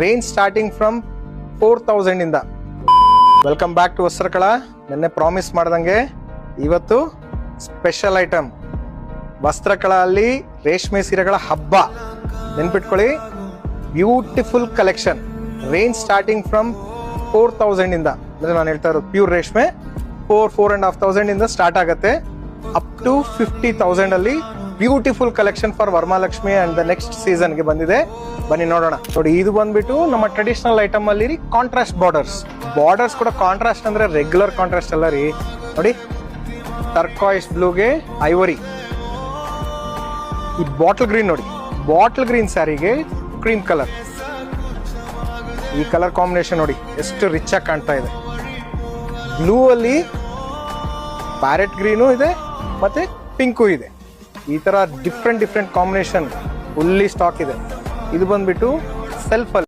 Range starting from 4000 ಇಂದ. Welcome back to Vastrakala. ನಿನ್ನೆ promise ಮಾಡ್ದಂಗೆ ಇವತ್ತು ಸ್ಪೆಷಲ್ ಐಟಮ್ ವಸ್ತ್ರಕಲಾ ಅಲ್ಲಿ ರೇಷ್ಮೆ ಸೀರೆಗಳ ಹಬ್ಬ. ನೆನ್ಪಿಟ್ಕೊಳ್ಳಿ, beautiful collection. Range starting from 4000 ಇಂದ, ಅಂದ್ರೆ ನಾನು ಹೇಳ್ತಾ ಇರೋದು ಪ್ಯೂರ್ ರೇಷ್ಮೆ. 4,500 ಇಂದ ಸ್ಟಾರ್ಟ್ ಆಗುತ್ತೆ ಅಪ್ ಟು 50,000 ಅಲ್ಲಿ beautiful collection for Varamahalakshmi and the next season ಗೆ ಬಂದಿದೆ. ಬನ್ನಿ ನೋಡೋಣ. ನೋಡಿ, ಇದು ಬಂದ್ಬಿಟ್ಟು ನಮ್ಮ ಟ್ರೆಡಿಷನಲ್ ಐಟಮ್ ಅಲ್ಲಿ ಕಾಂಟ್ರಾಸ್ಟ್ ಬಾರ್ಡರ್ಸ್ ಕೂಡ ಕಾಂಟ್ರಾಸ್ಟ್ ಅಂದ್ರೆ ರೆಗ್ಯುಲರ್ ಕಾಂಟ್ರಾಸ್ಟ್ ಅಲ್ಲ ರೀ. ನೋಡಿ, ಟರ್ಕಾಯ್ಸ್ ಬ್ಲೂಗೆ ಐವರಿ. ಈ ಬಾಟಲ್ ಗ್ರೀನ್ ನೋಡಿ, ಬಾಟಲ್ ಗ್ರೀನ್ ಸ್ಯಾರಿಗೆ ಕ್ರೀಮ್ ಕಲರ್. ಈ ಕಲರ್ ಕಾಂಬಿನೇಷನ್ ನೋಡಿ ಎಷ್ಟು ರಿಚ್ ಆಗಿ ಕಾಣ್ತಾ ಇದೆ. ಬ್ಲೂ ಅಲ್ಲಿ ಪ್ಯಾರೆಟ್ ಗ್ರೀನು ಇದೆ ಮತ್ತೆ ಪಿಂಕು ಇದೆ. ಈ ತರ ಡಿಫ್ರೆಂಟ್ ಕಾಂಬಿನೇಷನ್ ಫುಲ್ಲಿ ಸ್ಟಾಕ್ ಇದೆ. ಇದು ಬಂದ್ಬಿಟ್ಟು ಸೆಲ್ಫ್ ಅಲ್ಲಿ